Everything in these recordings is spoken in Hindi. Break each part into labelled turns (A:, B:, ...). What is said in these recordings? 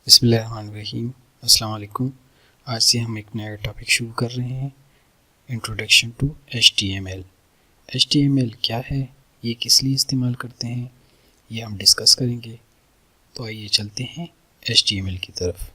A: बिस्मिल्लाहिर्रहमानिर्रहीम। अस्सलाम वालेकुम। आज से हम एक नया टॉपिक शुरू कर रहे हैं, इंट्रोडक्शन टू HTML। HTML क्या है, ये किस लिए इस्तेमाल करते हैं, ये हम डिस्कस करेंगे। तो आइए चलते हैं HTML की तरफ।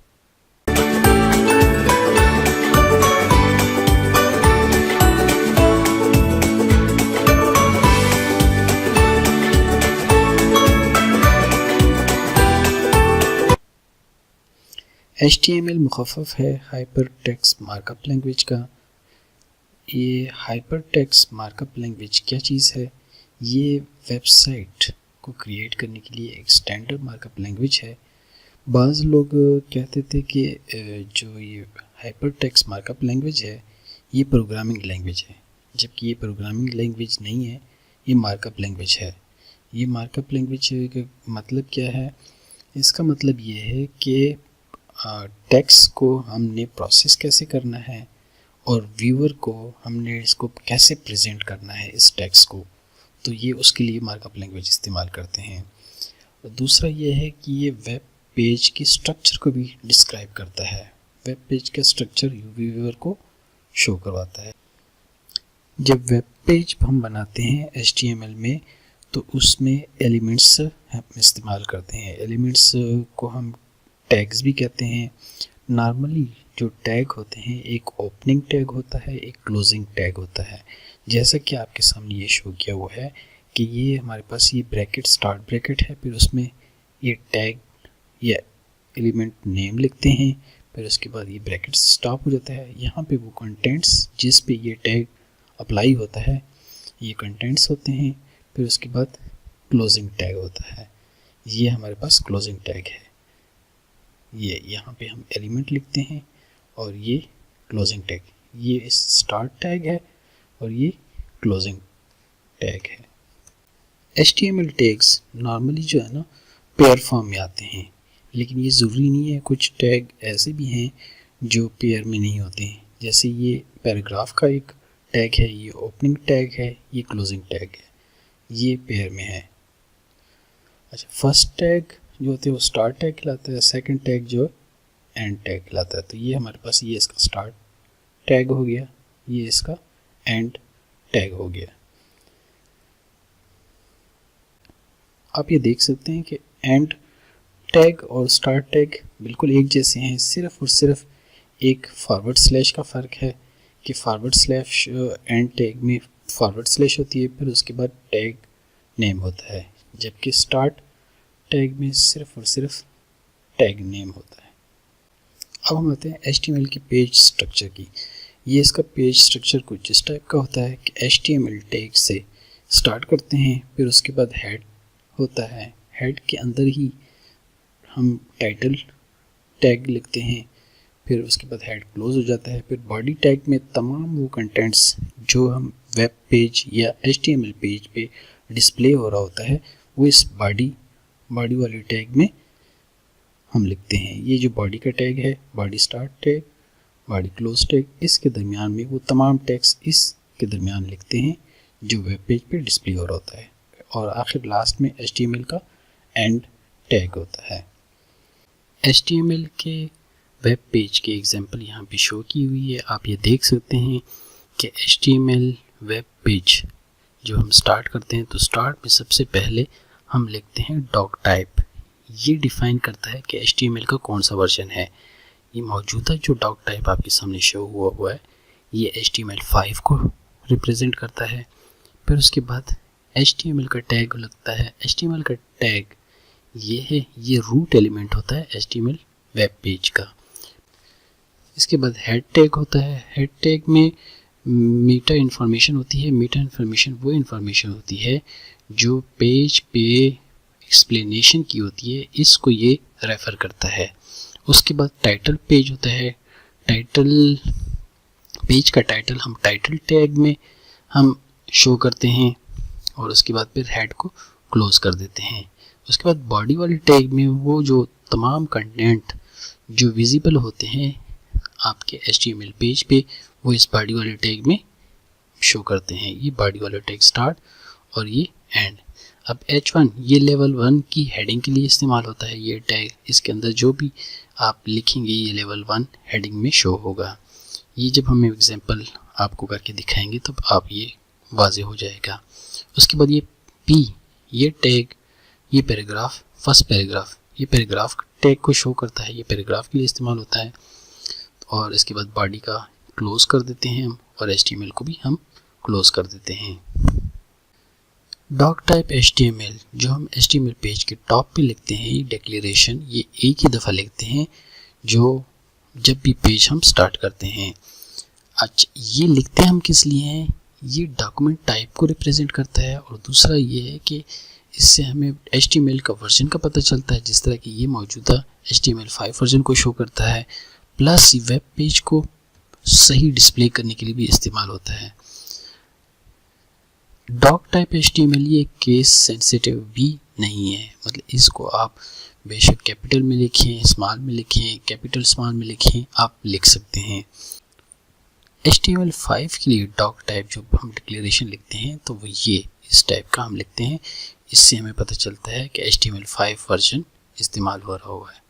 A: HTML मुखफ़फ़ है हाइपर टेक्स्ट मार्कअप लैंग्वेज का। ये हाइपर टेक्स्ट मार्कअप लैंग्वेज क्या चीज़ है? ये वेबसाइट को क्रिएट करने के लिए एक स्टैंडर्ड मार्कअप लैंग्वेज है। बाज़ लोग कहते थे कि जो ये हाइपर टेक्स्ट मार्कअप लैंग्वेज है ये प्रोग्रामिंग लैंग्वेज है, जबकि ये प्रोग्रामिंग लैंग्वेज नहीं है, ये मार्कअप लैंग्वेज है। ये मार्कअप लैंग्वेज का मतलब क्या है? इसका मतलब ये है कि टेक्स्ट को हमने प्रोसेस कैसे करना है और व्यूअर को हमने इसको कैसे प्रेजेंट करना है इस टेक्स्ट को, तो ये उसके लिए मार्कअप लैंग्वेज इस्तेमाल करते हैं। और दूसरा ये है कि ये वेब पेज की स्ट्रक्चर को भी डिस्क्राइब करता है। वेब पेज का स्ट्रक्चर व्यूअर को शो करवाता है। जब वेब पेज हम बनाते हैं HTML में तो उसमें एलिमेंट्स हम इस्तेमाल करते हैं। एलिमेंट्स को हम टैग्स भी कहते हैं। नॉर्मली जो टैग होते हैं, एक ओपनिंग टैग होता है, एक क्लोजिंग टैग होता है। जैसा कि आपके सामने ये शो किया हुआ है कि ये हमारे पास ये ब्रैकेट स्टार्ट ब्रैकेट है, फिर उसमें ये टैग या एलिमेंट नेम लिखते हैं, फिर उसके बाद ये ब्रैकेट स्टॉप हो जाता है। यहाँ पे वो कंटेंट्स जिस पे ये टैग अप्लाई होता है ये कंटेंट्स होते हैं, फिर उसके बाद क्लोजिंग टैग होता है। ये हमारे पास क्लोजिंग टैग है। ये यहाँ पे हम एलिमेंट लिखते हैं और ये क्लोजिंग टैग, ये स्टार्ट टैग है और ये क्लोजिंग टैग है। HTML टैग्स नॉर्मली जो है ना पेयर फॉर्म में आते हैं, लेकिन ये ज़रूरी नहीं है। कुछ टैग ऐसे भी हैं जो पेयर में नहीं होते हैं। जैसे ये पैराग्राफ का एक टैग है, ये ओपनिंग टैग है, ये क्लोजिंग टैग है, ये पेयर में है। अच्छा, फर्स्ट टैग जो होते हैं वो स्टार्ट टैग कहलाता है, सेकंड टैग जो एंड टैग कहलाता है। तो ये हमारे पास ये इसका स्टार्ट टैग हो गया, ये इसका एंड टैग हो गया। आप ये देख सकते हैं कि एंड टैग और स्टार्ट टैग बिल्कुल एक जैसे हैं, सिर्फ और सिर्फ एक फॉरवर्ड स्लैश का फ़र्क है कि फॉरवर्ड स्लैश एंड टैग में फॉरवर्ड स्लैश होती है, फिर उसके बाद टैग नेम होता है, जबकि स्टार्ट टैग में सिर्फ और सिर्फ टैग नेम होता है। अब हम आते हैं HTML की पेज स्ट्रक्चर की। ये इसका पेज स्ट्रक्चर कुछ इस टाइप का होता है कि HTML टैग से स्टार्ट करते हैं, फिर उसके बाद हेड होता है, हेड के अंदर ही हम टाइटल टैग लिखते हैं, फिर उसके बाद हेड क्लोज हो जाता है। फिर बॉडी टैग में तमाम वो कंटेंट्स जो हम वेब पेज या HTML पेज पे डिस्प्ले हो रहा होता है वो इस बॉडी वाले टैग में हम लिखते हैं। ये जो बॉडी का टैग है, body start tag, body close tag, इसके दरमियान में वो तमाम टैग्स इसके दरमियान लिखते हैं जो वेब पेज पे डिस्प्ले हो रहा होता है। और आखिर लास्ट में HTML का एंड टैग होता है। HTML के वेब पेज के एग्जांपल यहाँ पे शो की हुई है। आप ये देख सकते हैं कि HTML वेब पेज जो हम स्टार्ट करते हैं तो स्टार्ट में सबसे पहले हम लिखते हैं डॉक टाइप। ये डिफ़ाइन करता है कि HTML का कौन सा वर्जन है। ये मौजूदा जो डॉक टाइप आपके सामने शो हुआ है ये HTML 5 को रिप्रेजेंट करता है। फिर उसके बाद HTML का टैग लगता है। HTML का टैग ये है, ये रूट एलिमेंट होता है HTML वेब पेज का। इसके बाद हेड टैग होता है। हेड टैग में मीटा इन्फॉर्मेशन होती है। मीटा इन्फॉर्मेशन वो इन्फॉर्मेशन होती है जो पेज पे एक्सप्लेनेशन की होती है, इसको ये रेफ़र करता है। उसके बाद टाइटल पेज होता है। टाइटल पेज का टाइटल हम टाइटल टैग में हम शो करते हैं और उसके बाद फिर हेड को क्लोज कर देते हैं। उसके बाद बॉडी वाले टैग में वो जो तमाम कंटेंट जो विजिबल होते हैं आपके HTML पेज पे वो इस बॉडी वाले टैग में शो करते हैं। ये बॉडी वाला टैग स्टार्ट और ये एंड। अब H1 ये लेवल 1 की हेडिंग के लिए इस्तेमाल होता है। ये टैग इसके अंदर जो भी आप लिखेंगे ये लेवल 1 हेडिंग में शो होगा। ये जब हम एग्जांपल आपको करके दिखाएंगे तब आप ये वाज़े हो जाएगा। उसके बाद ये P ये टैग ये पैराग्राफ फर्स्ट पैराग्राफ ये पैराग्राफ टैग को शो करता है। ये पैराग्राफ के लिए इस्तेमाल होता है। और इसके बाद बॉडी का क्लोज कर देते हैं हम और HTML को भी हम क्लोज कर देते हैं। डॉक टाइप HTML जो हम HTML पेज के टॉप पे लिखते हैं, ये डिक्लेरेशन ये एक ही दफ़ा लिखते हैं जो जब भी पेज हम स्टार्ट करते हैं। अच्छा, ये लिखते हम किस लिए हैं? ये डॉक्यूमेंट टाइप को रिप्रेजेंट करता है और दूसरा ये है कि इससे हमें HTML का वर्जन का पता चलता है, जिस तरह की ये मौजूदा HTML5 वर्जन को शो करता है। प्लस वेब पेज को सही डिस्प्ले करने के लिए भी इस्तेमाल होता है। डॉक टाइप HTML ये केस सेंसिटिव भी नहीं है, मतलब इसको आप बेशक कैपिटल में लिखें, स्मॉल में लिखें, कैपिटल स्मॉल में लिखें, आप लिख सकते हैं। HTML5 के लिए डॉक टाइप जो हम डिक्लेरेशन लिखते हैं तो वो ये इस टाइप का हम लिखते हैं। इससे हमें पता चलता है कि HTML5 वर्जन इस्तेमाल हो रहा हुआ है।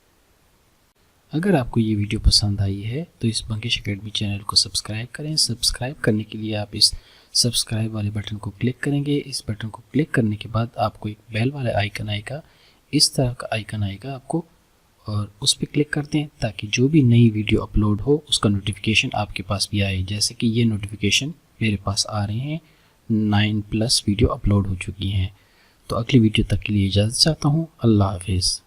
A: अगर आपको ये वीडियो पसंद आई है तो इस बंगेश अकेडमी चैनल को सब्सक्राइब करें। सब्सक्राइब करने के लिए आप इस सब्सक्राइब वाले बटन को क्लिक करेंगे। इस बटन को क्लिक करने के बाद आपको एक बेल वाला आइकन आएगा, इस तरह का आइकन आएगा आपको, और उस पर क्लिक करते हैं ताकि जो भी नई वीडियो अपलोड हो उसका नोटिफिकेशन आपके पास भी आए। जैसे कि ये नोटिफिकेशन मेरे पास आ रहे हैं, 9+ वीडियो अपलोड हो चुकी हैं। तो अगली वीडियो तक के लिए इजाज़त चाहता हूँ। अल्लाह हाफिज़।